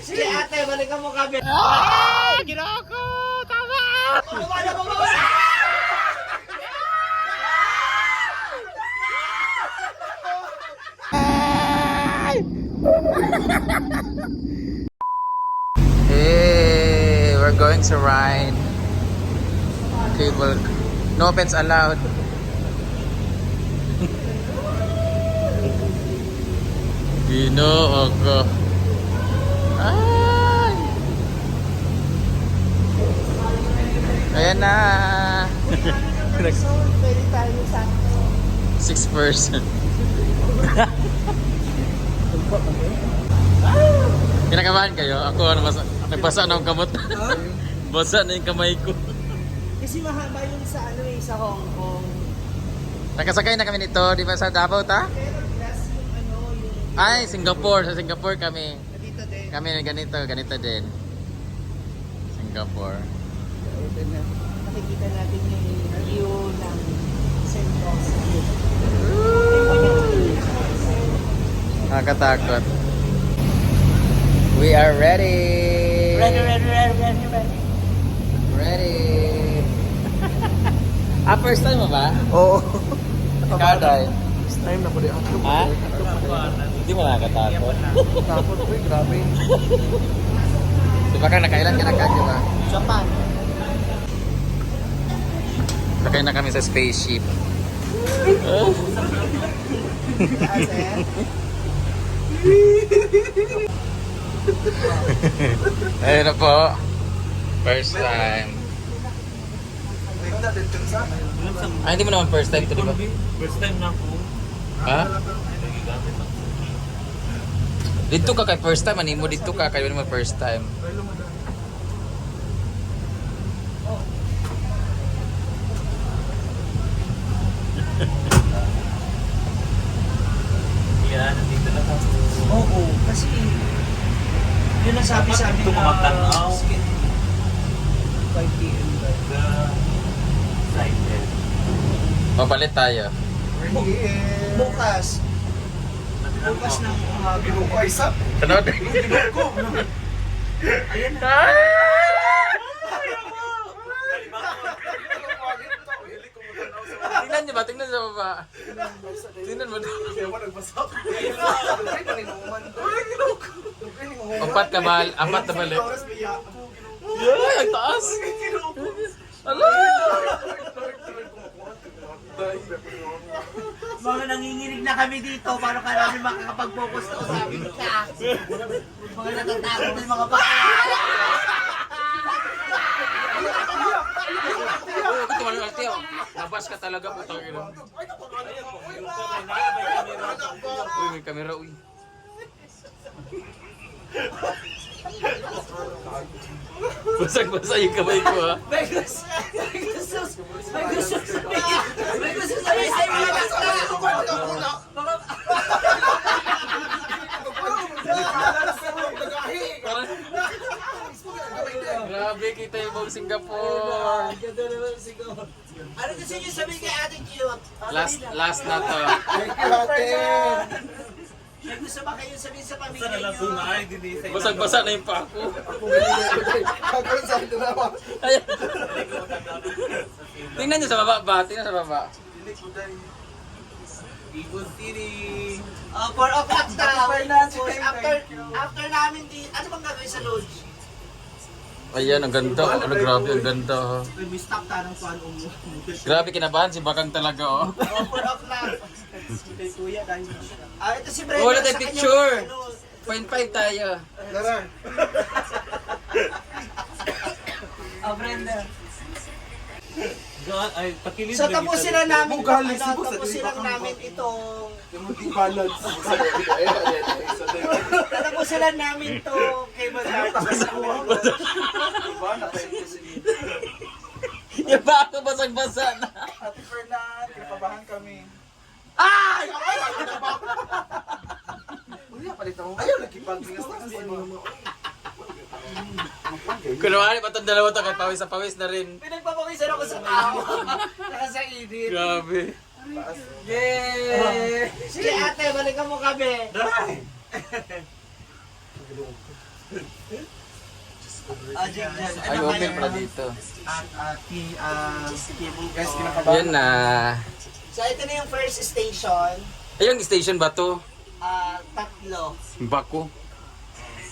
Sige ate, balikan mo kami. Ginawa ko! Tama! Baba na, baba na! Hey, we're going to ride cable. No pets allowed. Ginoo ko. Ay! Ayan na. So, pwede tayo sa 6 person. Kinakabahan kayo? Ako nagbasa na ang kamot. Basa na yung kamay ko. Kasi mahaba yung sa sa Hong Kong. Nakasakay na kami nito, di ba sa Davao ta? Pero plus yung Ay, Singapore. Sa Singapore kami. dito din. Kami ganito din. Singapore. Makikita natin yung view ng Central City. Nakakatakot. We are ready. Ready. First time mo ba? Oo. Ikaw, Day? First time na po di ako. Ha? Hindi mo nakakatakot. Takot po, grabe. Di ba ka nakailan ka na ka, di ba? Japan. Sakay na kami sa spaceship. Ayun na po. First time. Ay, hindi mo naman first time to, di ba? First time na ako. Ha? Dito ka kay first time, animo dito ka kay mo first time. Yan, nandito na ako. Oo, kasi yun ang sabi-sabi Ito kumakanaw. 5 p.m. Excited. Papalit tayo. Bukas. Bukas ng umaga. Sunod. Ayan na. Tingnan niyo ba? Tingnan sa baba. Tingnan mo daw. Apat ka mahal. Apat na balik. Yay! Ang taas! Ala! Mga nanginginig na kami dito para ka namin makakapag-focus na usapin ka. Mga natatakot na yung mga bakla. Oh, ito man arte. Labas ka talaga putang ina. Uy, may kamera uy. Basag-basa yung kamay ko ha. May gusto sabihin sa mga bakla. Grabe kita yung buong Singapore. Ano gusto niyo sabihin kay Ate Cute? Last na to. May gusto ba kayo sabihin sa pamilya Sana lang niyo? sumay, hindi sa iba. Basag-basa na yung pako. Ayan. Tingnan nyo sa baba ba? Tingnan sa baba. Eagle City. 4 o'clock na. After namin di, ano bang gagawin sa lodge? Ayan, ang ganda. Ano, grabe, ang ganda. Oh. May stop tanong kung anong Grabe, kinabahan si Bakang talaga, oh. 4 o'clock. Kay Kuya dahil ito si Brenda. Wala tayong sa kanyang, picture. ano, 0.5 tayo. Brenda. Ay, pakilid So na tapusin kita. na namin, tapusin lang namin itong, tapusin lang namin to kay Madart. Yung bako basag-basa na. Ate Fernan, kinabahan kami. Ay! Ayaw, nagkipag-ingas na kasi Kunwari, patang dalawa to, kahit pawis sa pawis na rin. Pinagpapawisan ako sa tao. Saka sa edit. Grabe. Yay! Sige ate, balikan mo kami. Ay, open pala dito. Guys, kinakabahan. Yan na. So ito na yung first station. Ay, yung station ba to? Tatlo. Baku.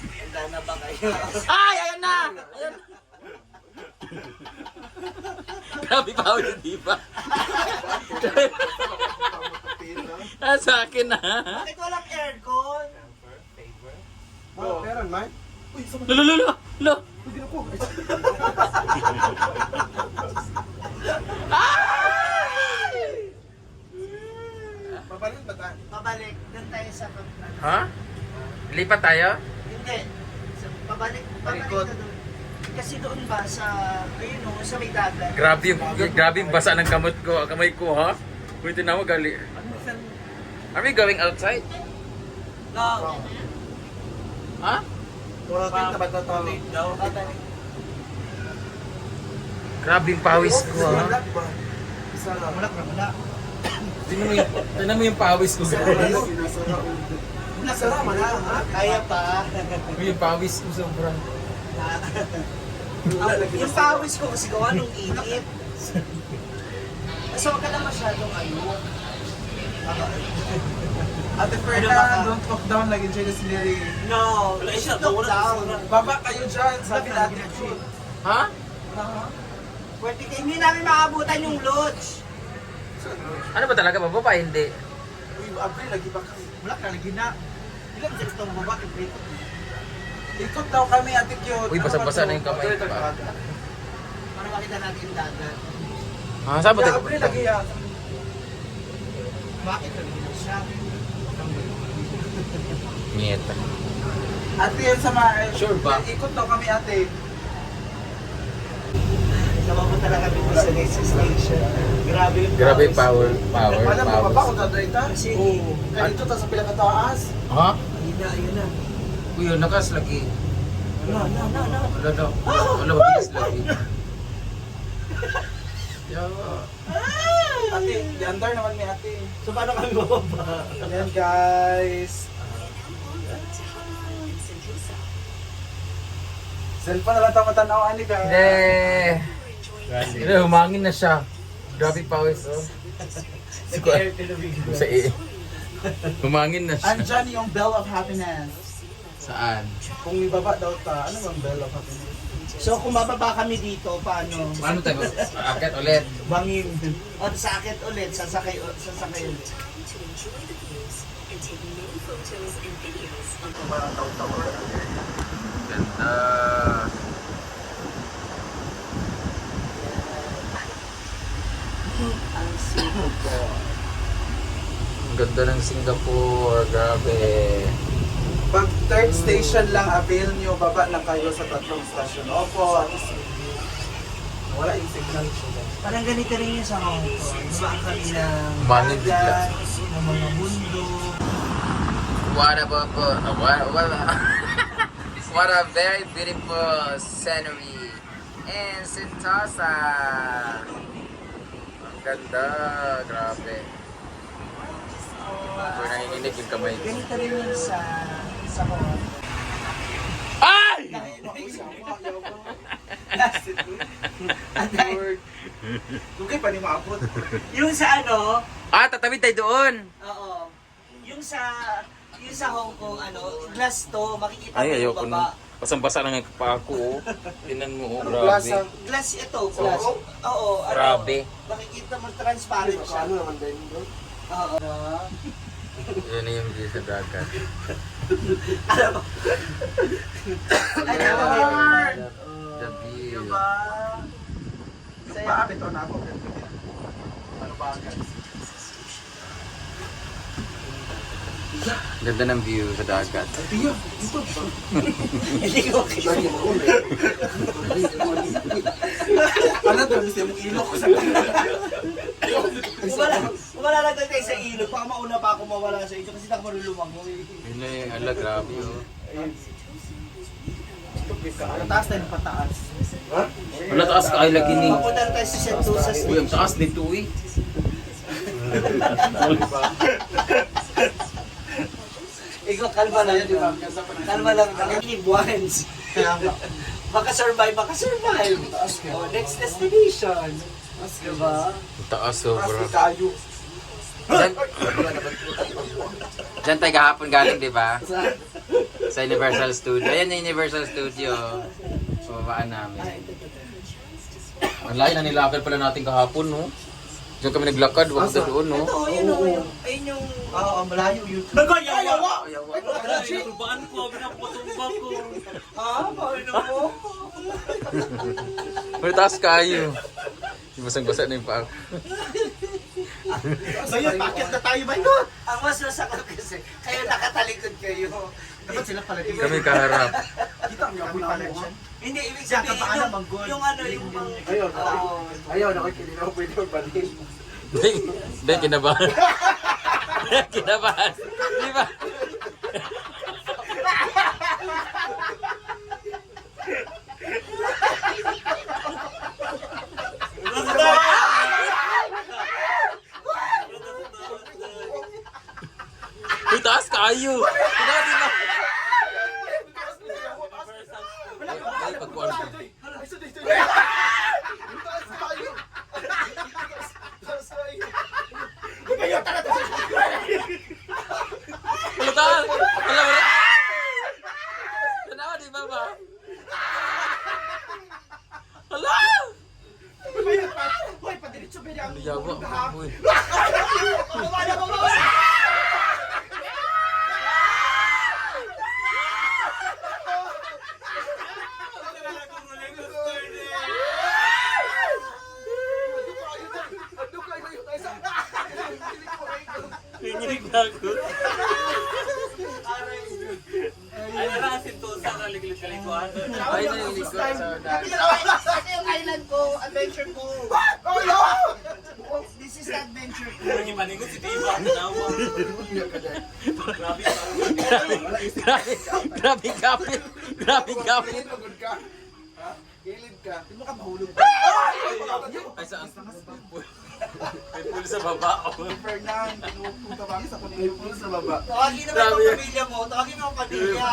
Handa na ba kayo? Ay, ayun na! Ayun. Grabe pa ako, di ba? Sa akin na. Bakit walang aircon? Meron, man. Lolo, lolo, lolo. Pabalin ba tayo? Pabalik. Doon tayo sa... Ha? Lipat tayo? Hindi. Pabalik Palikot. ka doon. Kasi doon ba sa... Ayun o, sa may dagat. Grabe yung basa ng kamay ko, ha? Wait, na ako gali. Are we going outside? No. Ha? Bakit na ba ito? Pabalik. Grabe yung pawis ko, ha? Isa lang. Wala. Tignan mo yung pawis ko. Nasarama na, ha? Kaya pa. Yung pawis ko sobrang. Yung pawis ko kasi gawa nung init. So, wag ka na masyadong ano. Ate Fernan, don't talk down like enjoy the scenery. No, it's look down. Baba kayo dyan, sabi natin. Ha? Pwede hindi namin makabutan yung lodge. Ano ba talaga? Bababa? Hindi. Uy, April, lagi ba kayo? Wala ka, lagi na. Ilan sa itong baba, ibrito. Ikot daw kami, Ate Cute. Uy, basa-basa na yung kamay ko, ba? Para makita natin yung dagat. Ah, saan ba Yeah, tayo? April, lagi yan. Bakit lagi na siya? Mieta. Ate, yan sa mga... Sure ba? Ikot daw kami, ate. Napapunta lang kami sa next station. Grabe yung Grabe yung pawis. Alam mo ba ba kung Pawis. dadry ta? Kasi, Ganito ta sa pinakataas. Ha? ayun na. Uy, yun, nakas lagi. No. Wala daw. Wala, mabilis lagi. Yawa. Ate, diandar naman may ate. So, paano kami bababa? Ayan, guys. Cellphone na lang tayo matanaw, ani, guys. Hindi, humangin na siya. Grabe pawis, oh. Sa humangin na siya. Andyan yung bell of happiness. Saan? Kung ibaba daw ta, ano bang bell of happiness? So, kung bababa kami dito, paano? Paano tayo? Akit ulit. Bangin. O, sa akit ulit, sasakay ulit. Ganda. Ang Singapore. Ang ganda ng Singapore. Grabe. Pag third station lang, avail nyo, baba lang kayo sa tatlong station. Opo, wala yung signal siya. Parang ganito rin yun sa Hong Kong. Dumaan kami ng Bangin bigla. dagat, ng mga mundo. What what a very beautiful scenery in Sentosa. Ang ganda, grabe. Kung nanginginig yung kamay ko. Ganito rin yun sa Hong Kong. Ay! Dugay pa ni maabot. Yung sa ano, Ah, tatawid tayo doon. oo. Yung sa Hong Kong, glass to, makikita mo Ay, yung ayoko baba. na. Basang-basa lang yung pa ako, oh. Tinan mo, oh, Plaza. grabe. Glass ito, glass. Oo. Oo, Grabe. makikita mo transparent siya. Ano naman din, bro? Oo. Yan na yung view sa dagat. Ay, Lord! The view. Diba? Saya. Paapit o na ako. Ano ba agad? Ganda ng view sa dagat. Tiyo, ito. Hindi ko Lagi mo ulit. Ano ito? Gusto mong ilok ko sa Malalagay tayo sa ilog, baka mauna pa ako mawala sa ito kasi nakamarulumang mo. Yun na yung, ala, grabe, oh. Ang taas tayo ng pataas. Ha? Wala, taas ka ay lagi ni. Mapunta na tayo sa Sentosa Uy, ang taas nito, eh. Ikaw, kalma lang. Kalma lang. Live once. Baka survive. Oh, next destination. Diba? Taas sobra. Kayo. Diyan tayo kahapon galing, di ba? Sa Universal Studio. Ayan yung Universal Studio. Pababaan namin. Ang layo na nilakad pala natin kahapon, no? Diyan kami naglakad, wag na doon, no? Ito, yun o. Ayun yung... Oo, malayo yun. Ayawa! Turbaan ko, pinapatumba ko. Paano mo? Pero taas kayo. Basang-basa na yung paa. Ngayon, bakit na tayo ba yun? Ang mas masakal kasi, kayo nakatalikod kayo. Dapat sila pala dito. Kami kaharap. Kita ang yaman pala dyan. Hindi, ibig sabihin yung ano, yung mga... Ayun, nakikinig ako pwede magbalhin. Hindi, kinabahan. Kinabahan. Di ba? Uy, taas kayo! Di ba? Ay, pagkuhan ko. Pulutan! Alam mo na? Tanawa, di ba ba? Hala! Hoy, padiritso ba niya? Yawa, uy. Nanginig na ako. Ay, narasin to sa kaliglit-kalikuan. Ay, nalilig ko sa dahil. Ito yung island ko, adventure ko. This is the adventure ko. Naging paningon si Diva. Tanawa. Grabe pa. Grabe kapit. Grabe kapit. Gilid ka. Ha? Gilid ka. Hindi mo ka mahulog. Ay, saan? May pool sa baba. Fernan, pinupunta ba sa kung sa baba? Tawagin naman Grabe. yung pamilya mo. Tawagin mo yung pamilya.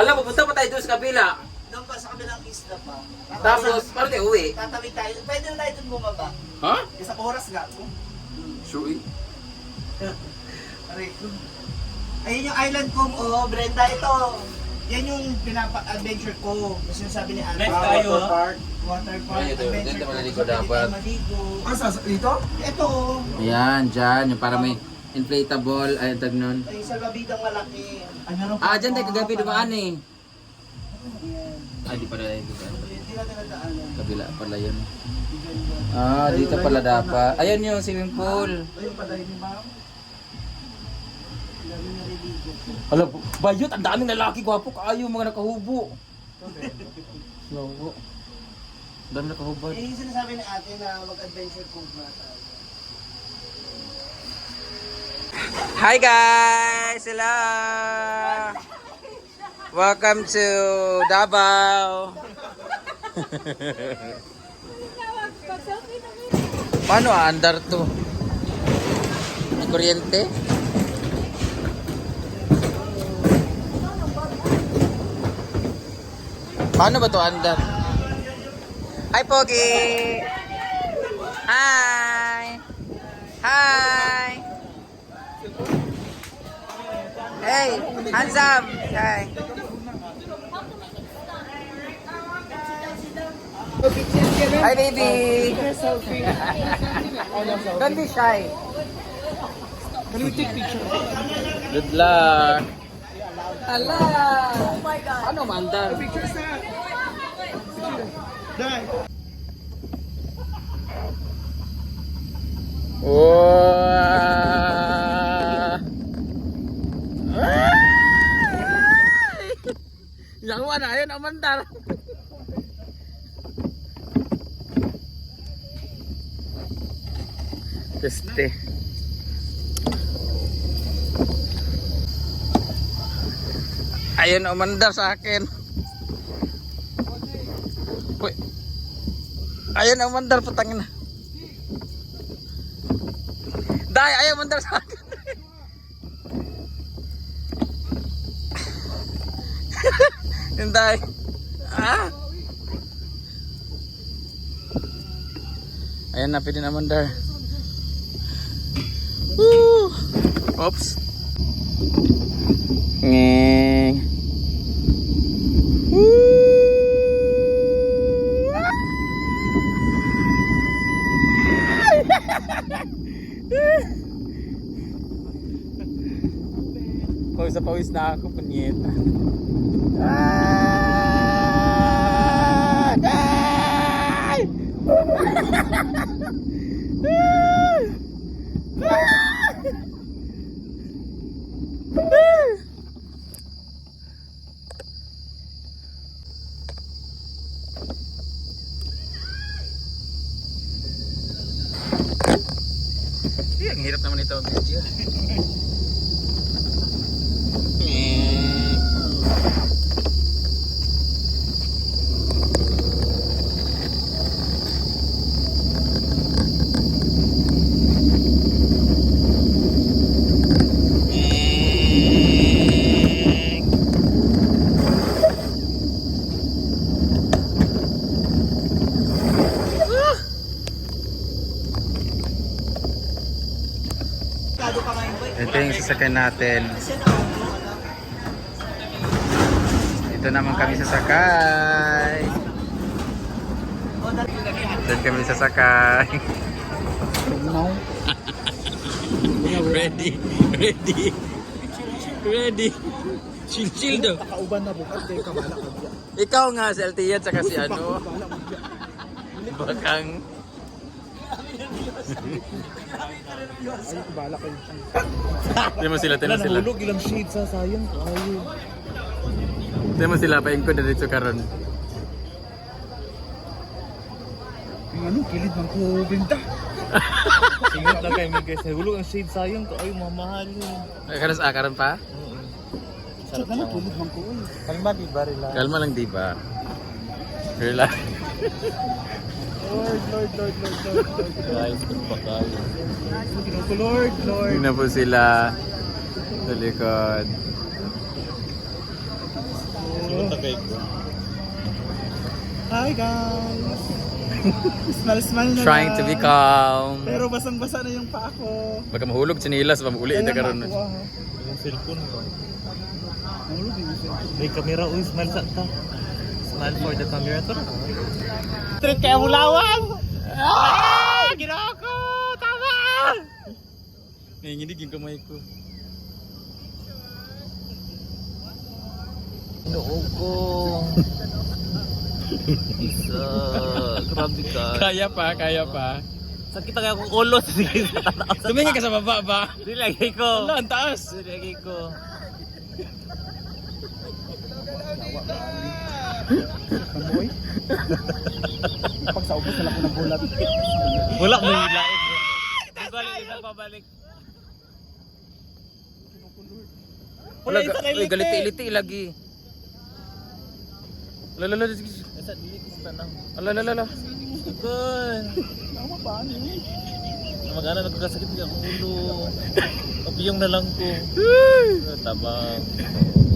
Alam mo, punta pa tayo doon sa kabila. Doon pa sa kabilang isla pa. Tapos, paano tayo uwi? Tatawid tayo. Pwede na tayo doon bumaba. Ha? Isang oras nga. Sure. Aray. Ayun yung island ko. Oh, Brenda, ito. Yan yung pinapa-adventure ko. Kasi yung sabi ni Ana. Next tayo, ha? Park. Water park, Ay, ito. adventure Dito ko. maliligo Pwede dapat. tayo maligo. Dito? Ito. Ayan, dyan. Yung para may inflatable. Ay, tag nun. Ay, salbabidang malaki. Ah, dyan tayo kagabi dumaan eh. Ay, di pala yun. Hindi natin nadaanan. Kabila pala yun. Ah, dito pala dapat. Ayan yung swimming pool. Ayun pala yun, ma'am. Dami na religo. Alam, bayot, ang daming lalaki, gwapo, kaayo, mga nakahubo. Gwapo. Ang dami nakahubo. Eh, yung sinasabi ni ate na mag-adventure kung tayo. Hi guys! Hello! Welcome to Davao! Paano andar to? May kuryente? Paano ba to andar? Hi Pogi! Hi! Hi! Hey, handsome! Hi! Hi baby! Don't be shy! Good luck! Ala! Oh my God! Ano mandar? Wow! Yang mana ayun ang mandar? Este. Ayun ang mandar sa akin. Uy. Ayun ang mandar, putangin na. Dai, ayaw mandar sa akin. Hintay. Ah! Ayan na, pwede naman dar. Woo! Oops. Ngeng. Woo! Pawis na pawis na ako, punyeta. Ah! Ay! Ang hirap naman ito video. Ito yung sasakyan natin. Ito naman kami sasakay. Diyan kami sasakay. Ready. Ready. Ready. Chill daw. Kakauban na bukas kay kabala ka diyan. Ikaw nga si Altia tsaka si ano. Bakang. Ay, kabala ka diyan. Tingnan mo sila, tingnan mo sila. Nahulog ilang shades sa sayang kayo. Tingnan mo sila, paing ko diretso karon. Yung ano, kilid man ko binta. Ingat lang kayo guys, nahulog ang shades sayang kayo, mamahal yun. Karon pa? Tsaka na, kilid man ko eh. Kalma, di ba rin lang? Kalma lang di ba? Relax. Lord. Guys, pa kayo. Lord. Tingnan po sila sa likod. Takay ko. Hi guys! Smile na Trying to be calm. Pero basang-basa na yung paa ko. Baka mahulog sinilas, mamuli ito karon. Yung cellphone ko. Mahulog yung cellphone. May camera, uy, smile sa ta. Smile for the camera to. Trip kaya mulawan! Ah! Ginawa ko! Tama! Nanginginig yung kamay ko. Noo ko. Isa. Grabe ka. Kaya pa. Sakit ang akong ulo. Sige, sa tataas. Tumingin ka sa baba ba? Dilagay ko. Wala, ang taas. Dilagay ko. Mamoy? Pag sa ubos, wala ko ng bulat. Wala mo yung lain mo. Pabalik. Wala, uy, galiti-iliti lagi. Lala. Sa dili ko sa tanang. Lala. Good. Tama ba? Ano yun? Mag-ana nagkakasakit ng akong ulo. Pabiyong na lang ko. Tabang.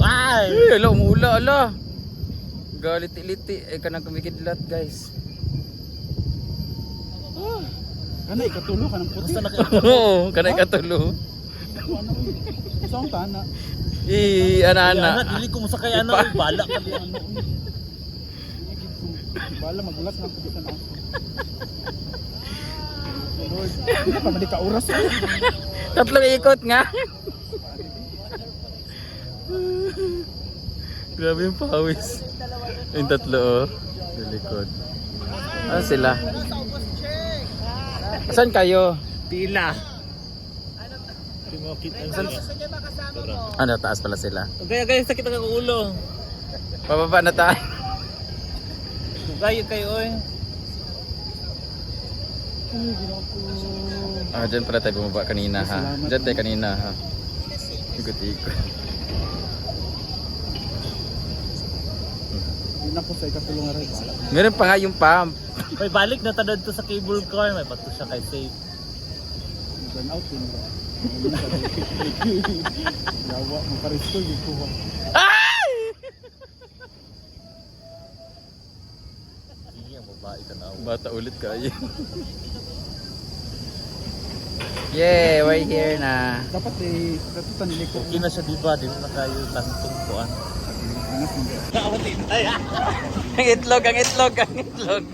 Ay! Ay, ala, umula, ala. Galiti-iliti. Kanang kumikidlat, guys. Ano, ikatulo ka ng puti. Basta na kayo. Oo, kanay katulo. Ano? Isang tana. Ana. Dili ko mo sa kaya ano. Bala ka diyan. Bala, magulat na ako dito na ako. Lord, hindi pa mali ka oras. Tatlong ikot nga. Grabe yung pawis. Yung tatlo, oh. Sa likod. Ano sila? Saan kayo? Pila. Ano, taas pala sila. Gaya, sakit ang akong ulo. Pababa na tayo. Gaya kayo, oy. Dyan pala tayo bumaba kanina, ha? Dyan tayo kanina, ha? Ikot-ikot. Hindi na po sa ikatulong nga rin. Meron pa nga yung pump. May balik na tanod to sa cable car. May bato siya kay safe. Burn out yun ba? Yawa, maparis ko, hindi ko. Bata ulit kayo. Yay, we're here na. Dapat eh, katutan nila ko. Okay na siya diba? Di na kayo tantong kuan. Ang itlog, ang itlog, ang itlog.